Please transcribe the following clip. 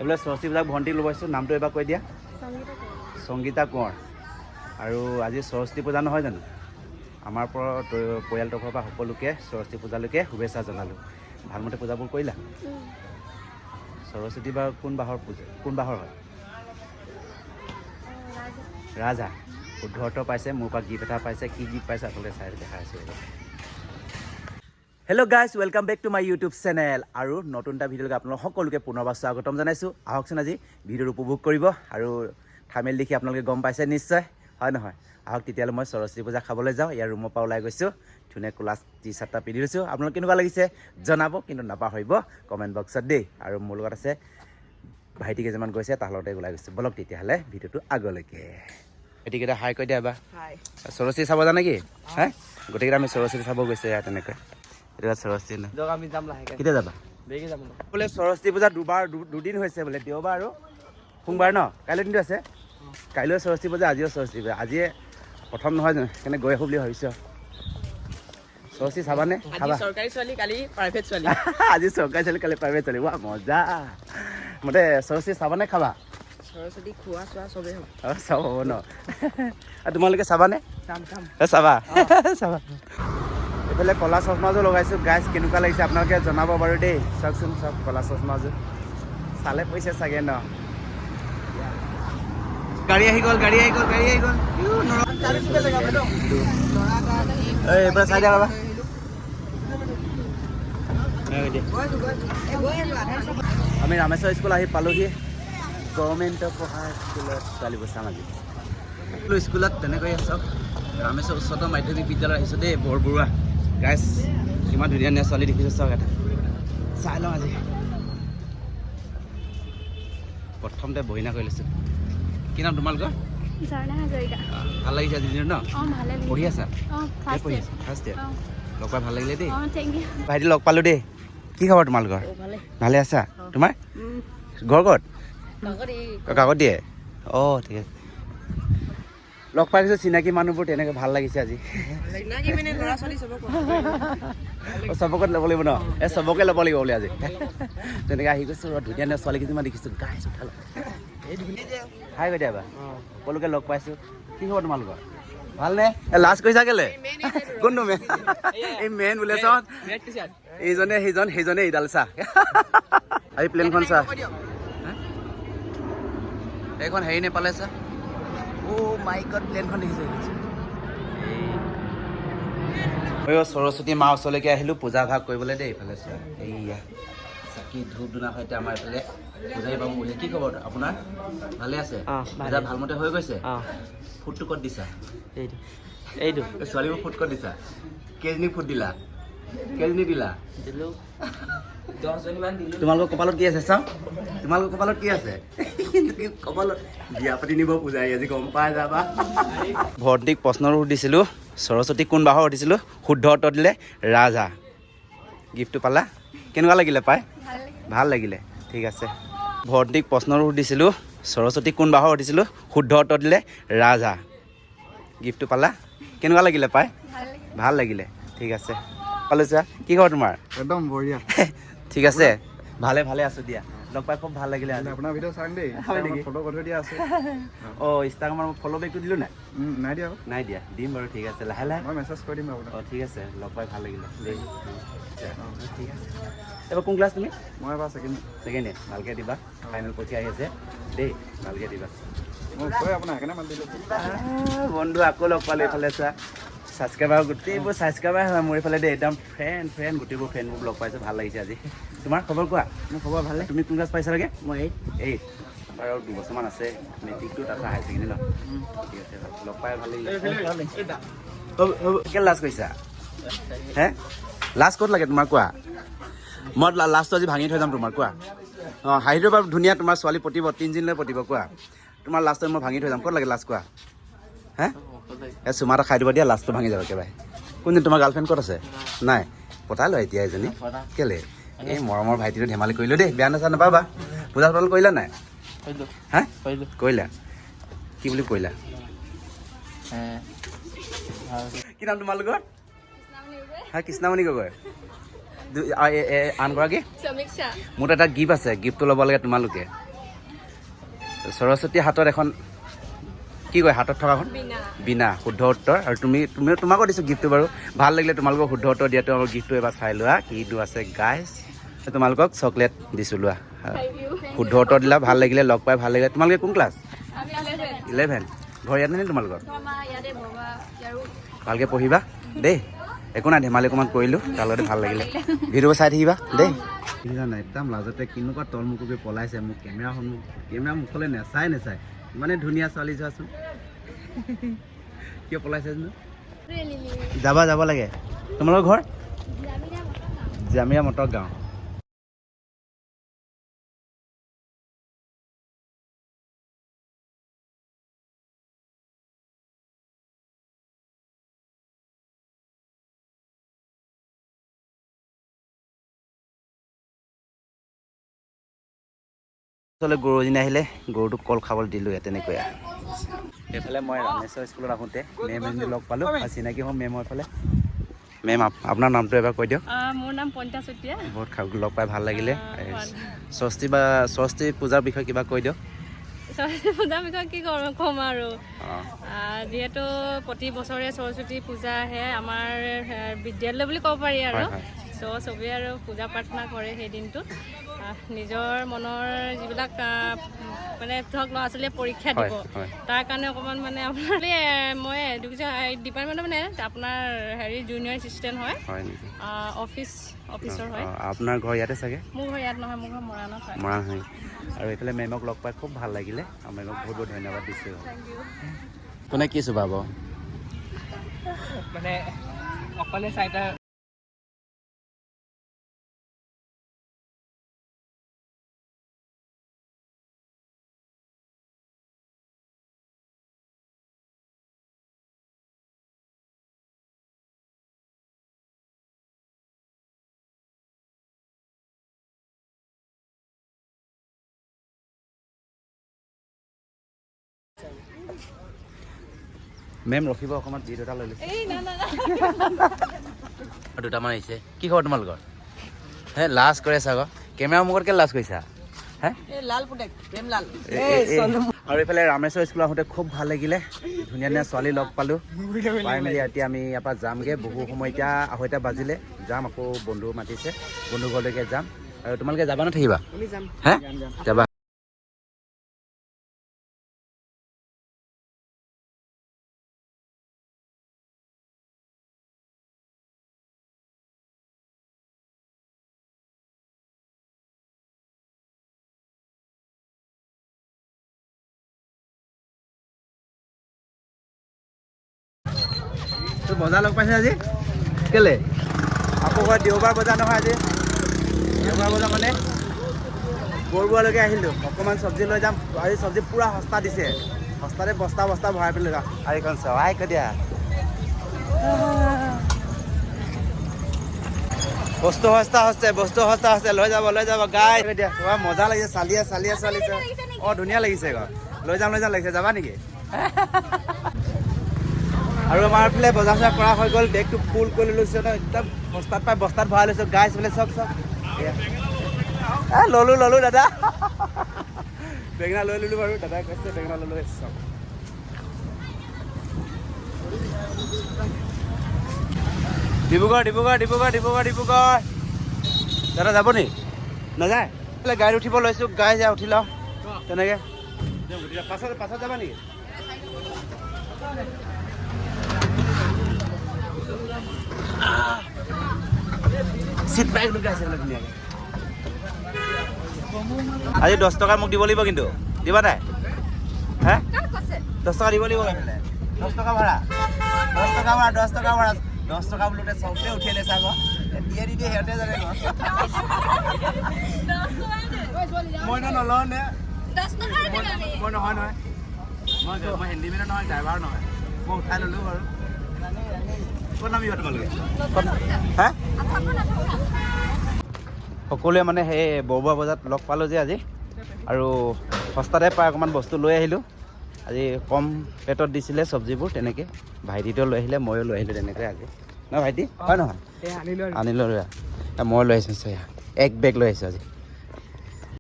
এইবিলাক সৰস্বতী পূজাক ভণ্টি ল'ব আহিছোঁ নামটো এবাৰ কৈ দিয়া সংগীতা কোঁৱৰ আৰু আজি সৰস্বতী পূজা নহয় জানো আমাৰ পৰিয়ালটোৰ পৰা সকলোকে সৰস্বতী পূজালৈকে শুভেচ্ছা জনালোঁ ভালমতে পূজাবোৰ কৰিলা সৰস্বতী বা কোন বাহৰ হয় ৰাজহাঁহ শুদ্ধ অৰ্থ পাইছে মোৰ পৰা গিফ্ট এটা পাইছে কি গিফ্ট পাইছে আপোনালোকে চাই দেখা আছে hello' guys welcome back to my YouTube channel আৰু নতুন এটা ভিডিঅ'লৈকে আপোনালোক সকলোকে পুনৰবাৰ স্বাগতম জনাইছোঁ আহকচোন আজি ভিডিঅ'টো উপভোগ কৰিব আৰু থামেল দেখি আপোনালোকে গম পাইছে নিশ্চয় হয় নহয় আহক তেতিয়াহ'লে মই সৰস্বতী পূজা খাবলৈ যাওঁ ইয়াৰ ৰুমৰ পৰা ওলাই গৈছোঁ ধুনীয়া কোলা টি চাৰ্ট এটা পিন্ধি লৈছোঁ আপোনালোক কেনেকুৱা লাগিছে জনাব কিন্তু নাপাহৰিব কমেণ্ট বক্সত দেই আৰু মোৰ লগত আছে ভাইটি কেইজনমান গৈছে তাৰ লগতে ওলাই গৈছোঁ বলক তেতিয়াহ'লে ভিডিঅ'টো আগলৈকে এটিকেইটা হাই কৈ দিয়া এবাৰ সৰস্বতী চাব জানে কি হে গোটেইকেইটা আমি সৰস্বতী চাব গৈছে তেনেকৈ এতিয়া সৰস্বতী ন আমি যাম লাহেকৈ কেতিয়া যাবা বোলে সৰস্বতী পূজা দুদিন হৈছে বোলে দেওবাৰ আৰু সোমবাৰ ন কাইলৈ দিনটো আছে কাইলৈ সৰস্বতী পূজা আজিও সৰস্বতী পূজা আজিয়ে প্ৰথম নহয় জানো সেইকাৰণে গৈ আহোঁ বুলি ভাবিছোঁ সৰস্বতী চাবানে খাবা চৰকাৰী ছোৱালী কালি প্ৰাইভেট ছোৱালী আজি চৰকাৰী ছোৱালী কালি প্ৰাইভেট ছোৱালী ৱা মজা মতে সৰস্বতী চাবানে খাবা সৰস্বতী খোৱা চোৱা চবেই হ'ব চাব হ'ব ন আৰু তোমালোকে চাবানে চাবা চাবা এইফালে কলা চশমাযোৰ লগাইছোঁ গাইজ কেনেকুৱা লাগিছে আপোনালোকে জনাব বাৰু দেই চাওকচোন চাওক কলা চশমাযোৰ চালে পইচা চাগে ন গাড়ী আহি গ'ল এইবাৰ চাই দিয়া বাবা আমি ৰামেশ্বৰ স্কুল আহি পালোহি গভৰ্ণমেণ্টৰ পঢ়া স্কুলত ছোৱালীবোৰ চাম আজি স্কুলত তেনেকৈ চাওক ৰামেশ্বৰ উচ্চতৰ মাধ্যমিক বিদ্যালয় আহিছোঁ দেই বৰবৰুৱা গাইজ কিমান ধুনীয়া ধুনীয়া ছোৱালী দেখিছোঁ চাওক এটা চাই লওঁ আজি প্ৰথমতে বহিনা কৰি লৈছোঁ কি নাম তোমালোকৰ ভাল লাগিছে আজি দিনত ন পঢ়ি আছা পঢ়ি আছা ফাৰ্ষ্ট ইয়াৰ লগ পাই ভাল লাগিলে দেই ভাইটি লগ পালোঁ দেই কি খবৰ তোমালোকৰ ভালে আছা তোমাৰ ঘৰ ক'ত কাকত দিয়ে অঁ ঠিক আছে লগ পাই গৈছোঁ চিনাকি মানুহবোৰ তেনেকৈ ভাল লাগিছে আজি চবকত ল'ব লাগিব ন চবকে ল'ব লাগিব বোলে আজি তেনেকৈ আহি গৈছোঁ ধুনীয়া ধুনীয়া ছোৱালী কিছুমান দেখিছোঁ গাইছ উঠাল হাই কৈ দিয়া সকলোকে লগ পাইছোঁ কি খবৰ তোমালোকৰ ভালনে লাজ কৰিছা কেলে কোনটো মেইন এই মেইন বোলে চাওঁ এইজনে সেইজনে এইডাল চা আজি প্লেনখন চা এইখন হেৰি নেপালে চা অ' মাই গড প্লেনখন দেখিছোঁ সৰস্বতী মা ওচৰলৈকে আহিলোঁ পূজা ভাগ কৰিবলৈ দেই এইফালে চোৱা এইয়া চাকি ধূপ ধূনা সৈতে আমাৰ এইফালে পূজাৰী বাবু বহি কি খবৰ আপোনাৰ ভালে আছে পূজা ভালমতে হৈ গৈছে ফুটটো ক'ত দিছা এইটো ছোৱালীবোৰ ফুট ক'ত দিছা কেইজনী ফুট দিলা কেইজনী দিলা তোমালোকৰ কপালত কি আছে চাওঁ তোমালোকৰ কপালত কি আছে কপালত বিয়া পাতি নিব পূজাৰী আজি গম পাই যাবা ভণ্টিক প্ৰশ্নটো সুধিছিলোঁ সৰস্বতী কোন বাহৰ সুধিছিলোঁ শুদ্ধ উত্তৰ দিলে ৰাজহাঁহ গিফ্টটো পালা কেনেকুৱা লাগিলে পাই ভাল লাগিলে ঠিক আছে ভণ্টিক প্ৰশ্নটো সুধিছিলোঁ সৰস্বতী কোন বাহৰ সুধিছিলোঁ শুদ্ধ উত্তৰ দিলে ৰাজহাঁহ গিফ্টটো পালা কেনেকুৱা লাগিলে পাই ভাল লাগিলে ঠিক আছে পালোঁ চোৱা কি খবৰ তোমাৰ একদম বঢ়িয়া ঠিক আছে ভালে আছোঁ দিয়া লগ পাই খুব ভাল লাগিলে আপোনাৰ ভিডিঅ' চাম দেই ফটো কৰি দিয়া আছে অঁ ইনষ্টাগ্ৰামৰ ফ'ল' বেকটো দিলোঁ নাই দিয়া দিম বাৰু ঠিক আছে লাহে মই মেছেজ কৰি দিম আপোনাক অঁ ঠিক আছে লগ পাই ভাল লাগিলে দেই ঠিক আছে এবাৰ কোন ক্লাছ তুমি মই এবাৰ ছেকেণ্ড ইয়েৰ ভালকৈ দিবা ফাইনেল পৰীক্ষা আহি আছে দেই ভালকৈ দিবা মই কৈ আপোনাক সেইকাৰণে মাতি দিলোঁ বন্ধু আকৌ লগ পালোঁ এইফালে চোৱা ছাবস্ক্ৰাইবাৰ গোটেইবোৰ ছাবস্ক্ৰাইবাৰ হয় মোৰ এইফালে দেই একদম ফ্ৰেণ্ড গোটেইবোৰ ফ্ৰেণ্ডবোৰ লগ পাইছোঁ ভাল লাগিছে আজি তোমাৰ খবৰ কোৱা মোৰ খবৰ ভালে তুমি কোন ক্লাছ পাইছা লাগে মই এইট আৰু 2 বছৰমান আছে মেট্ৰিকটো তাৰপিছত হায়াৰ ছেকেণ্ডেৰী ন ঠিক আছে লগ পাই ভাল লাগিলে কেলৈ লাজ কৰিছা হে লাজ ক'ত লাগে তোমাৰ কোৱা মই লাজটো আজি ভাঙি থৈ যাম তোমাৰ কোৱা অঁ হাঁহিটো বাৰু ধুনীয়া তোমাৰ ছোৱালী পতিব 3 দিনলৈ পতিব কোৱা তোমাৰ লাজটো মই ভাঙি থৈ যাম ক'ত লাগে লাজ কোৱা হে এই চুমা এটা খাই দিব দিয়া লাজটো ভাঙি যাব একেবাৰে কোনদিন তোমাৰ গাৰ্লফ্ৰেণ্ড ক'ত আছে নাই পতাই লোৱা এতিয়া এজনী কেলে এই মৰমৰ ভাইটিটো ধেমালি কৰিলোঁ দেই বেয়া নাচা নাপাবা পূজা পাতল কৰিলা নাই হা কৰিলা কি বুলি কৰিলা কি নাম তোমালোকৰ হা কৃষ্ণামণি গগৈ আনগৰাকী মোৰ এটা গিফ্ট আছে গিফ্টটো ল'ব লাগে তোমালোকে সৰস্বতী হাতত এখন কি কয় হাতত থকাখন বিনা শুদ্ধ উত্তৰ আৰু তোমাকো দিছোঁ গিফ্টটো বাৰু ভাল লাগিলে তোমালোকক শুদ্ধ উত্তৰ দিয়াটো আমাৰ গিফ্টটো এবাৰ চাই লোৱা কিটো আছে গাইজ তোমালোকক চকলেট দিছোঁ লোৱা শুদ্ধ উত্তৰ দিলা ভাল লাগিলে লগ পাই ভাল লাগিলে তোমালোকে কোন ক্লাছ 11 ঘৰ ইয়াত নে তোমালোকৰ ভালকৈ পঢ়িবা দেই একো নাই ধেমালি অকণমান কৰিলোঁ তাৰ লগতে ভাল লাগিলে ভিডিঅ' চাই থাকিবা দেই জানা একদম লাজতে কেনেকুৱা তলমুখকৈ পলাইছে মোক কেমেৰা মুখলৈ নেচাই ইমানে ধুনীয়া ছোৱালী চোৱাচোন কিয় পলাইছে যাব লাগে তোমালোকৰ ঘৰ জামিয়া মটক গাঁও গৰুজনী আহিলে গৰুটোক কল খাবলৈ দিলোঁ তেনেকৈ এইফালে মই ৰামেশ্বৰ স্কুলত আহোঁতে মেম এজনী লগ পালোঁ আৰু চিনাকি হ'ম মেমৰ এইফালে মেম আপোনাৰ নামটো এবাৰ কৈ দিয়ক মোৰ নাম পণ্টা চুতীয়া বহুত লগ পাই ভাল লাগিলে সৰস্বতী পূজাৰ বিষয়ে কিবা কৈ দিয়ক সৰস্বতী পূজাৰ বিষয়ে কি ক'ম আৰু যিহেতু প্ৰতি বছৰে সৰস্বতী পূজা আহে আমাৰ বিদ্যালয় বুলি ক'ব পাৰি আৰু চবেই আৰু পূজা প্ৰাৰ্থনা কৰে সেই দিনটোত নিজৰ মনৰ যিবিলাক মানে ধৰক ল'ৰা ছোৱালীয়ে পৰীক্ষা দিব তাৰ কাৰণে অকণমান মানে আপোনাৰ মই এডুকেশ্যন ডিপাৰ্টমেণ্টৰ মানে আপোনাৰ জুনিয়ৰ এছিষ্টেণ্ট হয় অফিচৰ হয় আপোনাৰ ঘৰ ইয়াতে চাগে মোৰ ঘৰ ইয়াত নহয় মোৰ ঘৰ মৰাণত হয় মৰাণ হয় আৰু এইফালে মেমক লগ পাই খুব ভাল লাগিলে আৰু মেমক বহুত ধন্যবাদ দিছোঁ কোনে কি চুবাব মানে অকলে চাৰিটা মেম ৰখিব অকণমান ভিডিঅ' এটা লৈ লৈছে দুটামান আহিছে কি খবৰ তোমালোকৰ হে লাজ কৰে চাগ কেমেৰা মুখতকৈ লাজ কৰিছা হে আৰু এইফালে ৰামেশ্বৰ স্কুলত আহোঁতে খুব ভাল লাগিলে ধুনীয়া ছোৱালী লগ পালোঁ পাই মেলি এতিয়া আমি ইয়াৰ পৰা যামগৈ বহু সময় এতিয়া 2:30 বাজিলে যাম আকৌ বন্ধু মাতিছে বন্ধু ঘৰলৈকে যাম আৰু তোমালোকে যাবা নে থাকিবা হে যাবা বজাৰ লগ পাইছে আজি কেলে আকৌ ঘৰত দেওবাৰ বজাৰ নহয় আজি দেওবাৰ বজাৰ মানে বৰবুৱালৈকে আহিলোঁ অকণমান চব্জি লৈ যাম আজি চব্জি পূৰা সস্তা দিছে সস্তাতে বস্তা ভৰাই পেলাই আৰু এইখন চৰাই কৈ দিয়া বস্তু সস্তা হৈছে লৈ যাব গাই দিয়া তোমাৰ মজা লাগিছে চালিয়া ছোৱালী অঁ ধুনীয়া লাগিছে আকৌ লৈ যাম লাগিছে যাবা নেকি আৰু আমাৰ ফালে বজাৰ চজাৰ কৰা হৈ গ'ল বেগটো ফুল কৰি লৈছোঁ একদম বস্তাত পাই বস্তাত ভৰাই লৈছোঁ গাইছ বোলে চব ল'লোঁ দাদা বেঙেনা লৈ ল'লোঁ বাৰু দাদাই কৈছে বেঙেনা ল'লোঁ চব ডিব্ৰুগড় দাদা যাব নি নাযায় গাড়ীত উঠিব লৈছোঁ গাই যায় উঠি লওঁ তেনেকৈ পাছত যাবা নেকি চিট বাইক লুকাইছে বোলে ধুনীয়াকৈ আজি 10 টকা মোক দিব লাগিব কিন্তু দিবা নাই হে 10 টকা দিব লাগিব এইফালে 10 টকা ভাড়া 10 টকা বোলোতে চবতে উঠিলে চাব দিয়ে সিহঁতে জানে মই নলওঁ নে মই নহয় মই হেণ্ডিমেনৰ নহয় ড্ৰাইভাৰ নহয় মই উঠাই ল'লোঁ বাৰু ক'ত নামিবা তোমালোকে হে সকলোৱে মানে সেই বৰবুৱা বজাৰত লগ পালোঁ যে আজি আৰু সস্তাতে পাই অকণমান বস্তু লৈ আহিলোঁ আজি কম ৰেটত দিছিলে চব্জিবোৰ তেনেকৈ ভাইটিটো লৈ আহিলে ময়ো লৈ আহিলোঁ তেনেকৈ আজি ন ভাইটি হয় নহয় আনিলোঁ মই লৈ আহিছোঁ এক বেগ লৈ আহিছোঁ আজি